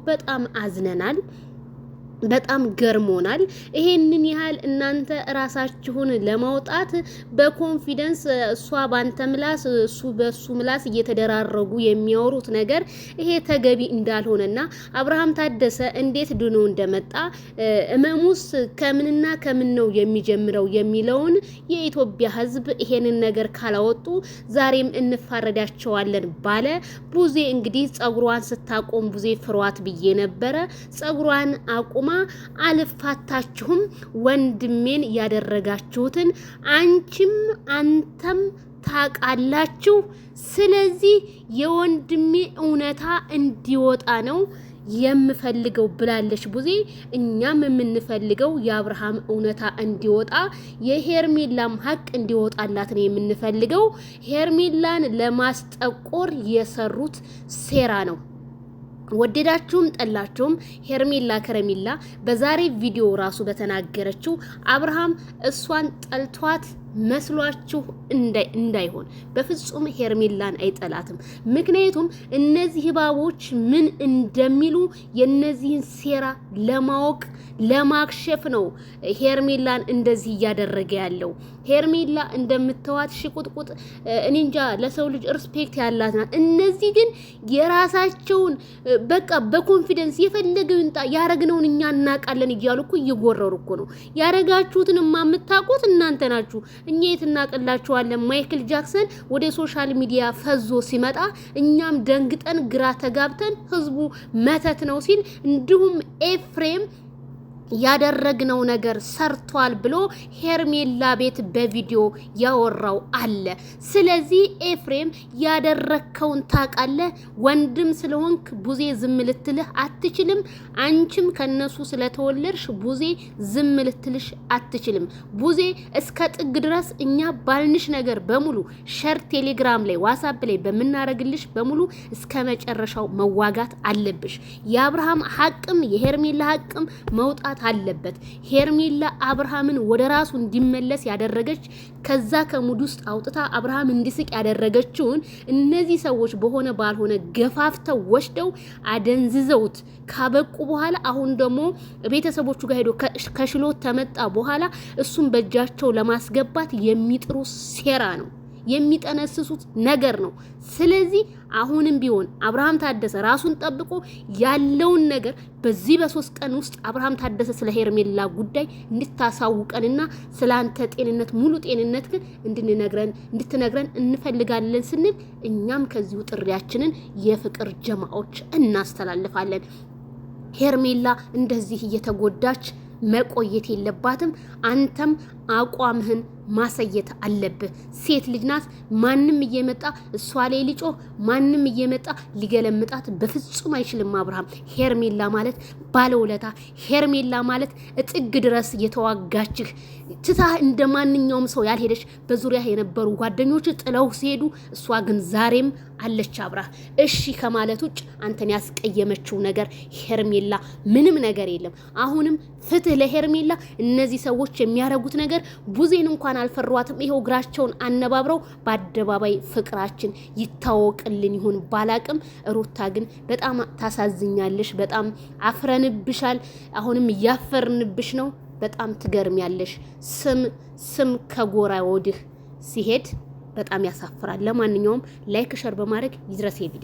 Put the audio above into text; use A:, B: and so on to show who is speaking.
A: በጣም አዝነናል። በጣም ገርሞናል። ይሄንን ያህል እናንተ ራሳችሁን ለማውጣት በኮንፊደንስ እሷ ባንተ ምላስ እሱ በሱ ምላስ እየተደራረጉ የሚያወሩት ነገር ይሄ ተገቢ እንዳልሆነና አብርሃም ታደሰ እንዴት ድኖ እንደመጣ እመሙስ ከምንና ከምን ነው የሚጀምረው የሚለውን የኢትዮጵያ ሕዝብ ይሄንን ነገር ካላወጡ ዛሬም እንፋረዳቸዋለን ባለ ቡዜ እንግዲህ ጸጉሯን ስታቆም ቡዜ ፍሯት ብዬ ነበረ። ጸጉሯን አቁማ አልፋታችሁም ወንድሜን ያደረጋችሁትን አንቺም አንተም ታቃላችሁ። ስለዚህ የወንድሜ እውነታ እንዲወጣ ነው የምፈልገው ብላለች ቡዜ። እኛም የምንፈልገው የአብርሃም እውነታ እንዲወጣ የሄርሜላም ሀቅ እንዲወጣላት ነው የምንፈልገው። ሄርሜላን ለማስጠቆር የሰሩት ሴራ ነው። ወደዳችሁም ጠላችሁም ሄርሜላ ከረሜላ በዛሬ ቪዲዮ ራሱ በተናገረችው አብርሃም እሷን ጠልቷት መስሏችሁ እንዳይሆን በፍጹም ሄርሜላን አይጠላትም። ምክንያቱም እነዚህ ባቦች ምን እንደሚሉ የነዚህን ሴራ ለማወቅ ለማክሸፍ ነው ሄርሜላን እንደዚህ እያደረገ ያለው። ሄርሜላ እንደምትዋት ሽቁጥቁጥ እኔ እንጃ ለሰው ልጅ ሪስፔክት ያላት ናት። እነዚህ ግን የራሳቸውን በቃ በኮንፊደንስ የፈለገው ይንጣ ያረግነውን እኛ እናቃለን እያሉ እኮ እየጎረሩ እኮ ነው። ያረጋችሁትን የምታውቁት እናንተ ናችሁ። እኛ የት እናቀላችኋለን? ማይክል ጃክሰን ወደ ሶሻል ሚዲያ ፈዞ ሲመጣ እኛም ደንግጠን ግራ ተጋብተን ህዝቡ መተት ነው ሲል እንዲሁም ኤፍሬም ያደረግነው ነገር ሰርቷል ብሎ ሄርሜላ ቤት በቪዲዮ ያወራው አለ። ስለዚህ ኤፍሬም ያደረከውን ታውቃለህ። ወንድም ስለሆንክ ቡዜ ዝም ልትልህ አትችልም። አንቺም ከነሱ ስለተወለድሽ ቡዜ ዝም ልትልሽ አትችልም። ቡዜ እስከ ጥግ ድረስ እኛ ባልንሽ ነገር በሙሉ ሸር ቴሌግራም ላይ ዋትስአፕ ላይ በመናረግልሽ በሙሉ እስከ መጨረሻው መዋጋት አለብሽ። የአብርሃም ሀቅም የሄርሜላ ሀቅም መውጣት አለበት። ሄርሜላ አብርሃምን ወደ ራሱ እንዲመለስ ያደረገች ከዛ ከሙድ ውስጥ አውጥታ አብርሃም እንዲስቅ ያደረገችውን እነዚህ ሰዎች በሆነ ባልሆነ ገፋፍተው ወስደው አደንዝዘውት ካበቁ በኋላ አሁን ደግሞ ቤተሰቦቹ ጋር ሄዶ ከሽሎት ተመጣ በኋላ እሱን በእጃቸው ለማስገባት የሚጥሩ ሴራ ነው የሚጠነስሱት ነገር ነው። ስለዚህ አሁንም ቢሆን አብርሃም ታደሰ ራሱን ጠብቆ ያለውን ነገር በዚህ በ3 ቀን ውስጥ አብርሃም ታደሰ ስለ ሄርሜላ ጉዳይ እንድታሳውቀንና ስላንተ ጤንነት ሙሉ ጤንነት ግን እንድትነግረን እንፈልጋለን ስንል እኛም ከዚሁ ጥሪያችንን የፍቅር ጀማዎች እናስተላልፋለን። ሄርሜላ እንደዚህ እየተጎዳች መቆየት የለባትም። አንተም አቋምህን ማሳየት አለብህ። ሴት ልጅ ናት። ማንም እየመጣ እሷ ላይ ሊጮህ ማንም እየመጣ ሊገለምጣት በፍጹም አይችልም። አብርሃም ሄርሜላ ማለት ባለውለታ፣ ሄርሜላ ማለት እጥግ ድረስ የተዋጋችህ ትታ እንደ ማንኛውም ሰው ያልሄደች በዙሪያ የነበሩ ጓደኞች ጥለው ሲሄዱ እሷ ግን ዛሬም አለች አብራ። እሺ ከማለት ውጭ አንተን ያስቀየመችው ነገር ሄርሜላ ምንም ነገር የለም። አሁንም ፍትህ ለሄርሜላ። እነዚህ ሰዎች የሚያረጉት ነገር ቡዜን እንኳን አልፈሯትም። ይሄው እግራቸውን አነባብረው በአደባባይ ፍቅራችን ይታወቅልን ይሁን ባላቅም፣ ሩታ ግን በጣም ታሳዝኛለሽ። በጣም አፍረንብሻል። አሁንም እያፈርንብሽ ነው። በጣም ትገርሚያለሽ። ስም ከጎራ ወዲህ ሲሄድ በጣም ያሳፍራል። ለማንኛውም ላይክ ሸር በማድረግ ይድረስ ቪዲዮ